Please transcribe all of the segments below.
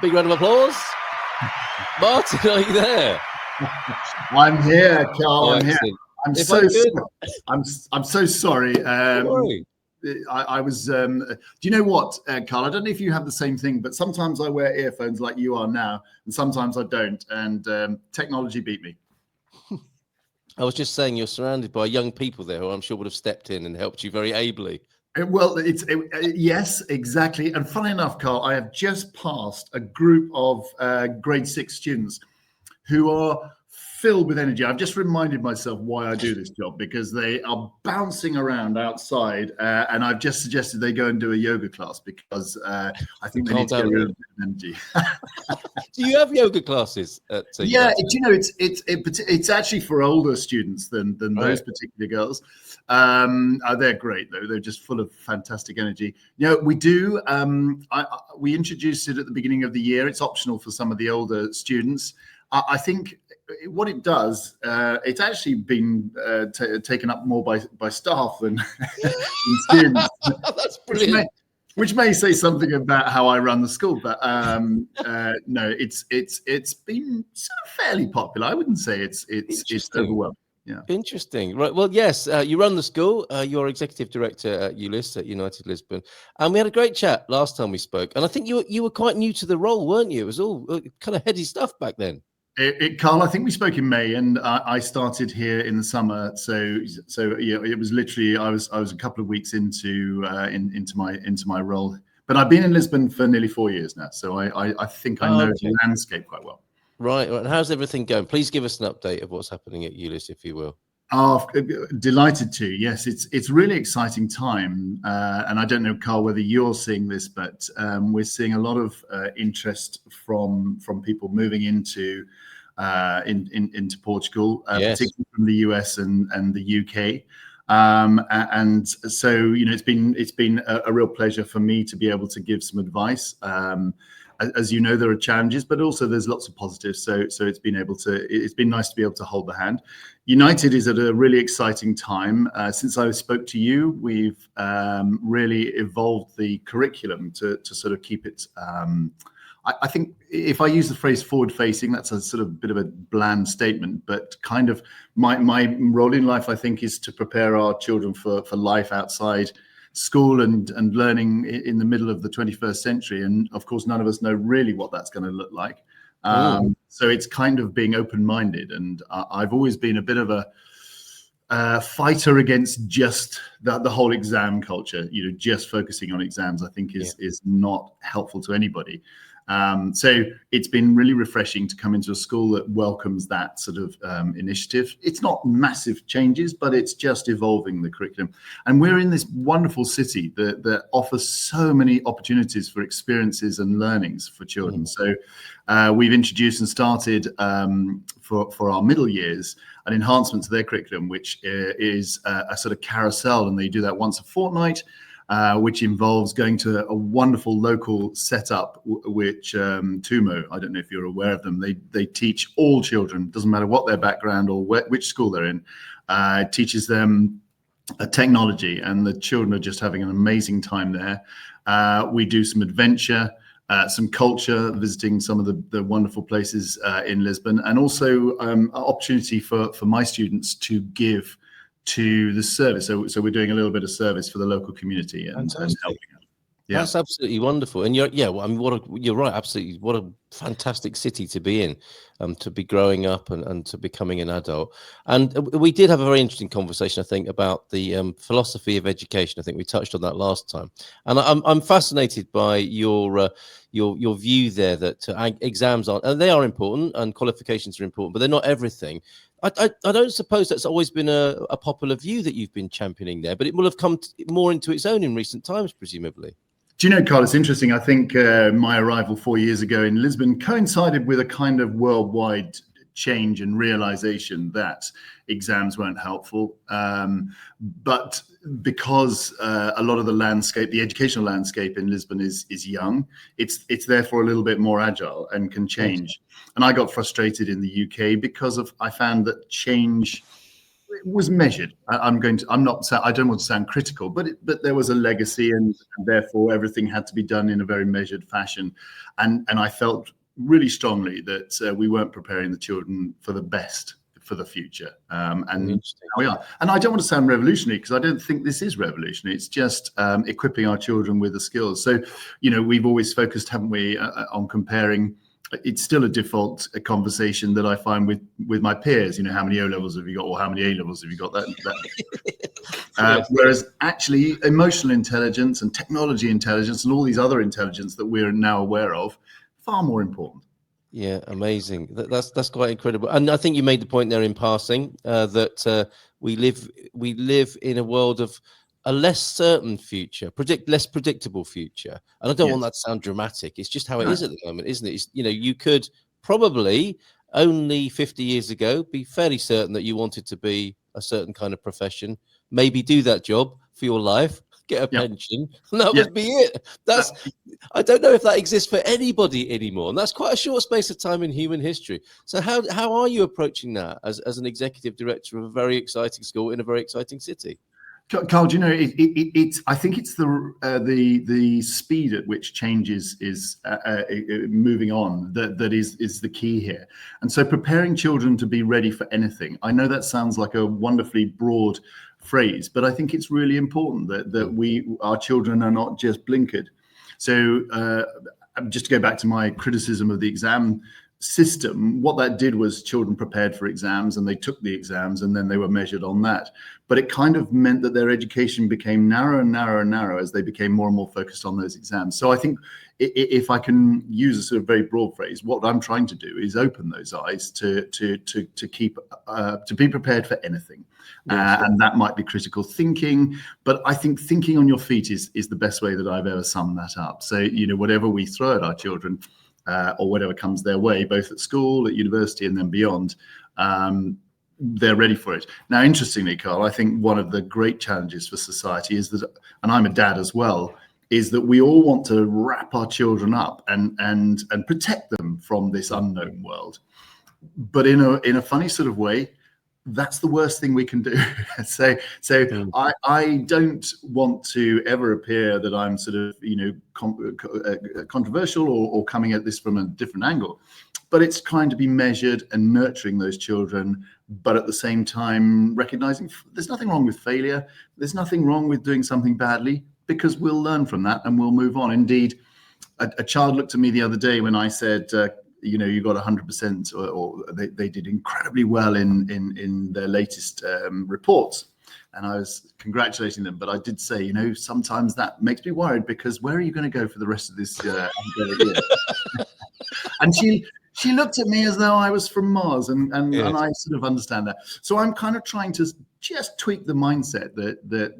Big round of applause. Martin, are you there? I'm here, Carl. I'm here. I'm so sorry. I was. Do you know what, Carl? I don't know if you have the same thing, but sometimes I wear earphones like you are now, and sometimes I don't. And technology beat me. I was just saying, you're surrounded by young people there who I'm sure would have stepped in and helped you very ably. Well, yes, exactly. And funny enough, Carl, I have just passed a group of grade 6 students who are filled with energy. I've just reminded myself why I do this job, because they are bouncing around outside, and I've just suggested they go and do a yoga class because I think they need to get rid of energy. Do you have yoga classes? Yeah, you know, it's actually for older students than those particular girls. They're great though; they're just full of fantastic energy. You know, we do. We introduced it at the beginning of the year. It's optional for some of the older students. I think what it does, it's actually been taken up more by staff than students. That's brilliant. Which may say something about how I run the school, but no, it's been sort of fairly popular. I wouldn't say it's overwhelming. Yeah. Interesting. Right. Well, yes, you run the school. You're executive director at ULIS at United Lisbon, and we had a great chat last time we spoke. And I think you were quite new to the role, weren't you? It was all kind of heady stuff back then. Carl, I think we spoke in May, and I started here in the summer. So yeah, it was literally I was a couple of weeks into my role. But I've been in Lisbon for nearly 4 years now, so I think I know the landscape quite well. Right. And how's everything going? Please give us an update of what's happening at ULIS, if you will. Oh, delighted to. Yes, it's really exciting time, and I don't know, Carl, whether you're seeing this, but we're seeing a lot of interest from people moving into Portugal, particularly from the US and the UK. And so, you know, it's been a real pleasure for me to be able to give some advice. As you know, there are challenges, but also there's lots of positives. So it's been nice to be able to hold the hand. United is at a really exciting time. Since I spoke to you, we've really evolved the curriculum to sort of keep it. I think if I use the phrase forward-facing, that's a sort of bit of a bland statement, but kind of my role in life, I think, is to prepare our children for life outside school and learning in the middle of the 21st century. And of course, none of us know really what that's going to look like. So it's kind of being open-minded. And I've always been a bit of a fighter against just the whole exam culture. You know, just focusing on exams, I think is not helpful to anybody. So it's been really refreshing to come into a school that welcomes that sort of initiative. It's not massive changes, but it's just evolving the curriculum. And we're in this wonderful city that offers so many opportunities for experiences and learnings for children. So we've introduced and started for our middle years an enhancement to their curriculum, which is a sort of carousel, and they do that once a fortnight. Which involves going to a wonderful local setup, which Tumo, I don't know if you're aware of them, they teach all children, doesn't matter what their background or which school they're in, teaches them technology, and the children are just having an amazing time there. We do some adventure, some culture, visiting some of the wonderful places in Lisbon, and also an opportunity for my students to give to the service. So we're doing a little bit of service for the local community and helping out. Yeah. That's absolutely wonderful. And I mean, you're right, absolutely. What a fantastic city to be in, to be growing up and to becoming an adult. And we did have a very interesting conversation, I think, about the philosophy of education. I think we touched on that last time. And I'm fascinated by your view there that exams they are important and qualifications are important, but they're not everything. I don't suppose that's always been a popular view that you've been championing there, but it will have come more into its own in recent times, presumably. Do you know, Carl, it's interesting. I think my arrival 4 years ago in Lisbon coincided with a kind of worldwide change and realization that exams weren't helpful. But because a lot of the landscape, the educational landscape in Lisbon is young, it's therefore a little bit more agile and can change. And I got frustrated in the UK because I found that change was measured. I don't want to sound critical, but there was a legacy, and therefore everything had to be done in a very measured fashion. And I felt really strongly that we weren't preparing the children for the best for the future. And now we are. And I don't want to sound revolutionary, because I don't think this is revolutionary. It's just equipping our children with the skills. So, we've always focused, haven't we, on comparing. It's still a default conversation that I find with my peers. How many O levels have you got, or how many A levels have you got? Whereas actually, emotional intelligence and technology intelligence and all these other intelligence that we're now aware of, far more important. Yeah, amazing. That's quite incredible. And I think you made the point there in passing that we live in a world of a less certain future, less predictable future. And I don't want that to sound dramatic. It's just how it is at the moment, isn't it? You could probably only 50 years ago be fairly certain that you wanted to be a certain kind of profession, maybe do that job for your life, get a pension, and that would be it. I don't know if that exists for anybody anymore, and that's quite a short space of time in human history. So how are you approaching that as an executive director of a very exciting school in a very exciting city? Carl, do you know, I think it's the speed at which change is moving on that is the key here. And so preparing children to be ready for anything. I know that sounds like a wonderfully broad phrase, but I think it's really important that our children are not just blinkered. So just to go back to my criticism of the exam system, what that did was children prepared for exams, and they took the exams, and then they were measured on that. But it kind of meant that their education became narrow and narrow and narrow as they became more and more focused on those exams. So I think, if I can use a sort of very broad phrase, what I'm trying to do is open those eyes to be prepared for anything. And that might be critical thinking, but I think thinking on your feet is the best way that I've ever summed that up. So, whatever we throw at our children, or whatever comes their way, both at school, at university, and then beyond, they're ready for it. Now, interestingly, Carl, I think one of the great challenges for society is that, and I'm a dad as well, is that we all want to wrap our children up and protect them from this unknown world. But in a funny sort of way, that's the worst thing we can do. So I don't want to ever appear that I'm sort of, controversial or coming at this from a different angle. But it's trying to be measured and nurturing those children, but at the same time recognizing there's nothing wrong with failure. There's nothing wrong with doing something badly, because we'll learn from that and we'll move on. Indeed, a child looked at me the other day when I said, you got 100%, or they did incredibly well in their latest reports. And I was congratulating them, but I did say, sometimes that makes me worried, because where are you going to go for the rest of this year? And she looked at me as though I was from Mars, and I sort of understand that. So I'm kind of trying to just tweak the mindset that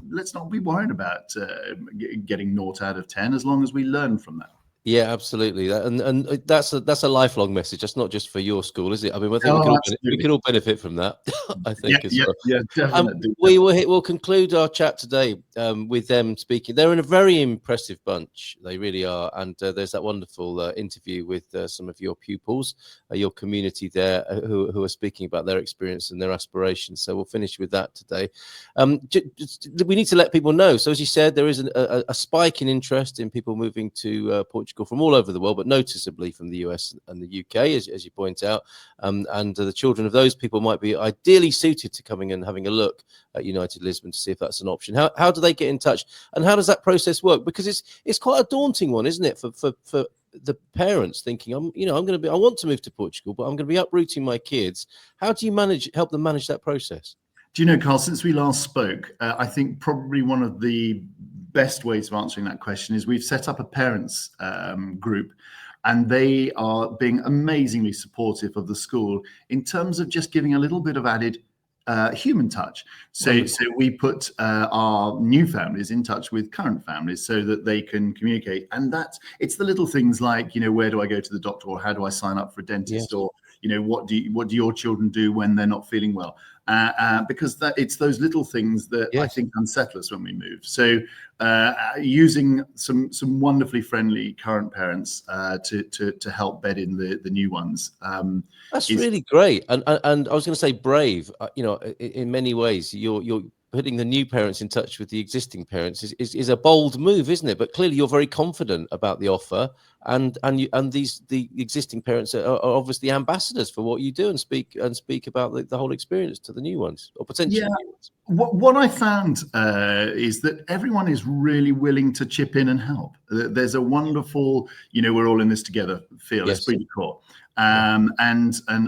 let's not be worried about getting 0 out of 10, as long as we learn from that. Yeah, absolutely. And that's a lifelong message. That's not just for your school, is it? I mean, I think we can all benefit from that. I think as well. Yeah, definitely. We'll conclude our chat today with them speaking. They're in a very impressive bunch. They really are. And there's that wonderful interview with some of your pupils, your community there, who are speaking about their experience and their aspirations. So we'll finish with that today. We need to let people know. So as you said, there is a spike in interest in people moving to Portugal from all over the world, but noticeably from the US and the UK, as you point out, and the children of those people might be ideally suited to coming and having a look at United Lisbon to see if that's an option. How do they get in touch, and how does that process work? Because it's quite a daunting one, isn't it, for the parents thinking, I want to move to Portugal, but I'm going to be uprooting my kids. How do you help them manage that process? Do you know, Carl, since we last spoke, I think probably one of the best ways of answering that question is we've set up a parents group, and they are being amazingly supportive of the school in terms of just giving a little bit of added human touch. So we put our new families in touch with current families so that they can communicate. And it's the little things like, where do I go to the doctor, or how do I sign up for a dentist, or what do your children do when they're not feeling well? because it's those little things that I Yes. think unsettle us when we move. So using some wonderfully friendly current parents to help bed in the new ones. That's really great, and I was going to say brave. You know, in many ways, you're putting the new parents in touch with the existing parents is a bold move, isn't it? But clearly, you're very confident about the offer, and the existing parents are obviously ambassadors for what you do and speak about the whole experience to the new ones or potentially new ones. What I found is that everyone is really willing to chip in and help. There's a wonderful, we're all in this together feel, Yes. esprit de corps. And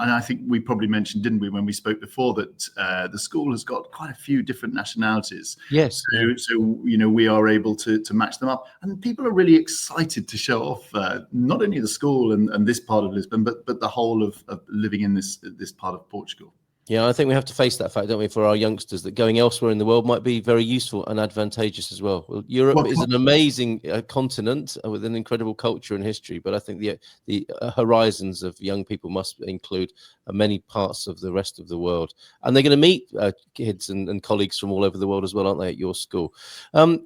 I think we probably mentioned, didn't we, when we spoke before, that the school has got quite a few different nationalities. Yes. So we are able to match them up, and people are really excited to show off not only the school and this part of Lisbon, but the whole of living in this part of Portugal. Yeah, I think we have to face that fact, don't we, for our youngsters, that going elsewhere in the world might be very useful and advantageous as well. Well, Europe is an amazing continent with an incredible culture and history, but I think the horizons of young people must include many parts of the rest of the world. And they're going to meet kids and colleagues from all over the world as well, aren't they, at your school?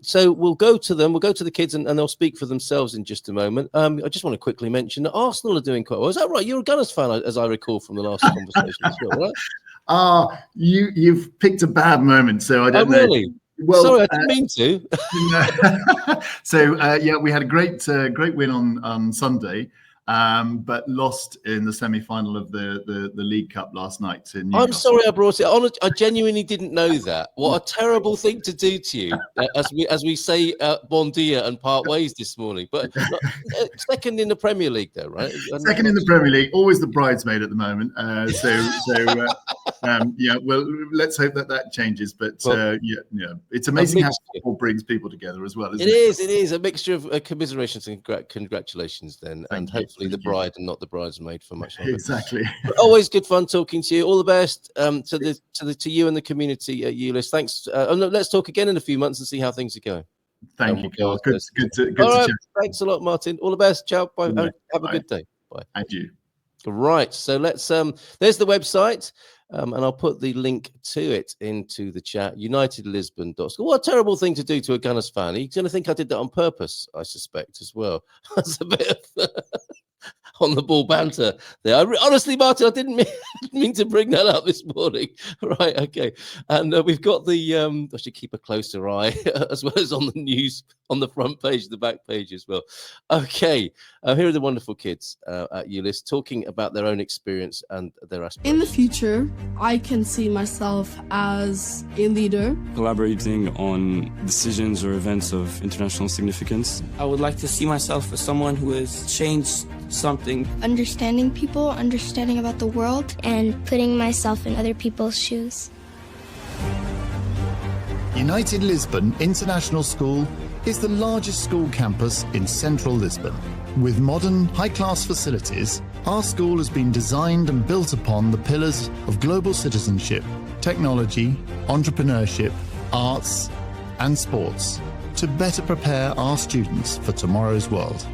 So we'll go to them, we'll go to the kids, and they'll speak for themselves in just a moment. I just want to quickly mention that Arsenal are doing quite well. Is that right? You're a Gunners fan, as I recall from the last conversation as well, right? You've picked a bad moment, so I don't know. Really? Well, sorry, I didn't mean to. So we had a great win on Sunday, but lost in the semi-final of the League Cup last night to Newcastle. I'm sorry I brought it on. I genuinely didn't know that. What a terrible thing to do to you, as we say bon dia and part ways this morning. But second in the Premier League, though, right? Second in the Premier League, always the bridesmaid at the moment. Well, let's hope that changes. But it's amazing how football brings people together as well. Isn't it? It is a mixture of commiserations and congratulations, then, and hopefully the bride and not the bridesmaid for much longer. Exactly. But always good fun talking to you. All the best to you and the community at ULIS. Thanks. Let's talk again in a few months and see how things are going. Thank you, Carl. Good to chat. Thanks a lot, Martin. All the best. Ciao. Bye. Have a good day. Bye. And you. Right. So let's there's the website. And I'll put the link to it into the chat. UnitedLisbon.school. What a terrible thing to do to a Gunners fan. He's going to think I did that on purpose, I suspect, as well. That's a bit of on the ball banter there. Honestly, Martin, I didn't mean to bring that up this morning. Right, okay. And we've got I should keep a closer eye as well as on the news, on the front page, the back page as well. Okay, here are the wonderful kids at ULIS talking about their own experience and their aspirations. In the future, I can see myself as a leader. Collaborating on decisions or events of international significance. I would like to see myself as someone who has changed something. Understanding people, understanding about the world, and putting myself in other people's shoes. United Lisbon International School is the largest school campus in central Lisbon. With modern, high-class facilities, our school has been designed and built upon the pillars of global citizenship, technology, entrepreneurship, arts, and sports to better prepare our students for tomorrow's world.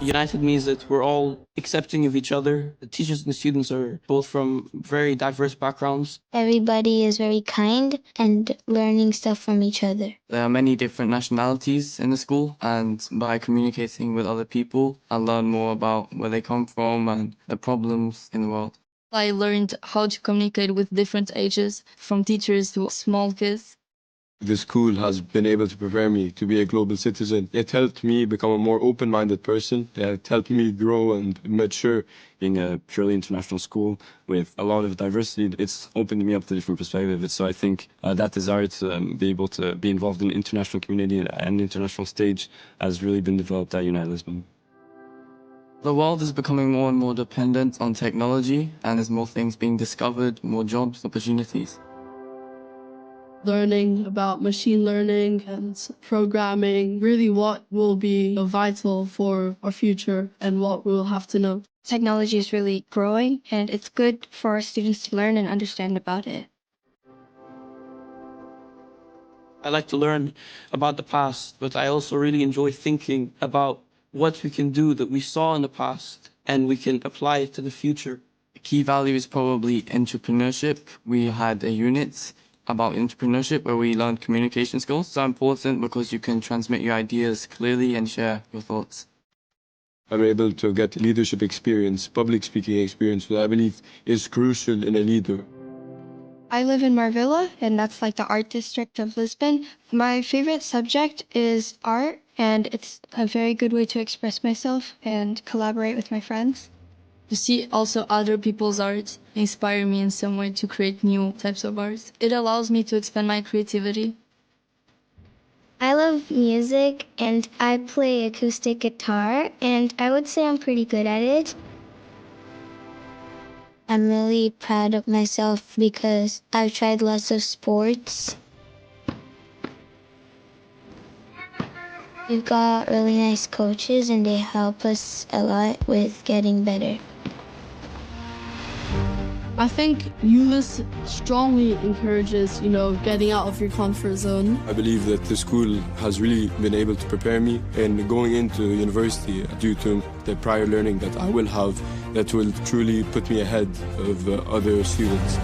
United means that we're all accepting of each other. The teachers and the students are both from very diverse backgrounds. Everybody is very kind and learning stuff from each other. There are many different nationalities in the school, and by communicating with other people, I learn more about where they come from and the problems in the world. I learned how to communicate with different ages, from teachers to small kids. The school has been able to prepare me to be a global citizen. It helped me become a more open-minded person. It helped me grow and mature. Being a purely international school with a lot of diversity, it's opened me up to different perspectives. So I think that desire to be able to be involved in the international community and international stage has really been developed at United Lisbon. The world is becoming more and more dependent on technology, and there's more things being discovered, more jobs, opportunities. Learning about machine learning and programming, really what will be vital for our future and what we will have to know. Technology is really growing, and it's good for our students to learn and understand about it. I like to learn about the past, but I also really enjoy thinking about what we can do that we saw in the past and we can apply it to the future. key value is probably entrepreneurship. We had a unit about entrepreneurship where we learned communication skills. So important because you can transmit your ideas clearly and share your thoughts. I'm able to get leadership experience, public speaking experience, which I believe is crucial in a leader. I live in Marvilla, and that's like the art district of Lisbon. My favorite subject is art, and it's a very good way to express myself and collaborate with my friends. To see also other people's art inspire me in some way to create new types of art. It allows me to expand my creativity. I love music, and I play acoustic guitar, and I would say I'm pretty good at it. I'm really proud of myself because I've tried lots of sports. We've got really nice coaches, and they help us a lot with getting better. I think ULIS strongly encourages, getting out of your comfort zone. I believe that the school has really been able to prepare me and going into university due to the prior learning that I will have that will truly put me ahead of other students.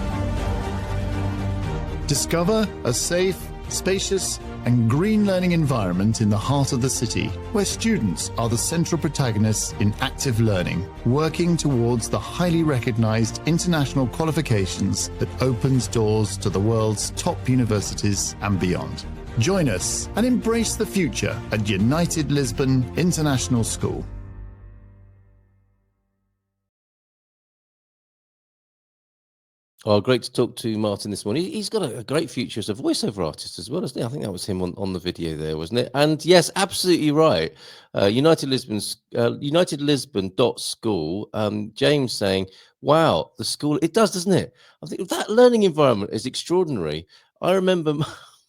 Discover a safe, spacious and green learning environment in the heart of the city, where students are the central protagonists in active learning, working towards the highly recognized international qualifications that opens doors to the world's top universities and beyond. Join us and embrace the future at United Lisbon International School. Oh, great to talk to Martin this morning. He's got a great future as a voiceover artist as well, isn't he? I think that was him on the video there, wasn't it? And yes, absolutely right. United Lisbon.school. James saying, wow, the school, it does, doesn't it? I think that learning environment is extraordinary. I remember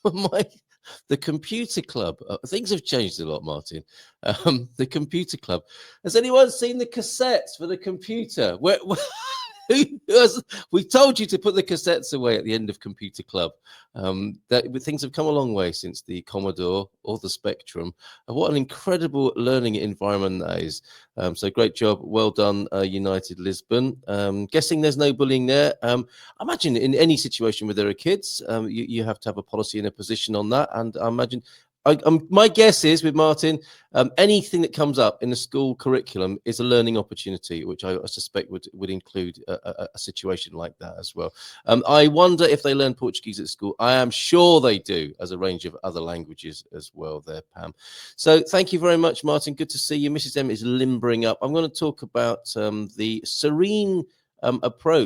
the computer club. Things have changed a lot, Martin. The computer club. Has anyone seen the cassettes for the computer? We told you to put the cassettes away at the end of Computer Club. Things have come a long way since the Commodore or the Spectrum. What an incredible learning environment that is. So great job. Well done, United Lisbon. Guessing there's no bullying there. I imagine in any situation where there are kids, you have to have a policy and a position on that. And I imagine my guess is with Martin, anything that comes up in the school curriculum is a learning opportunity, which I suspect would include a situation like that as well. I wonder if they learn Portuguese at school. I am sure they do, as a range of other languages as well there, Pam. So thank you very much, Martin. Good to see you. Mrs. M is limbering up. I'm going to talk about the serene approach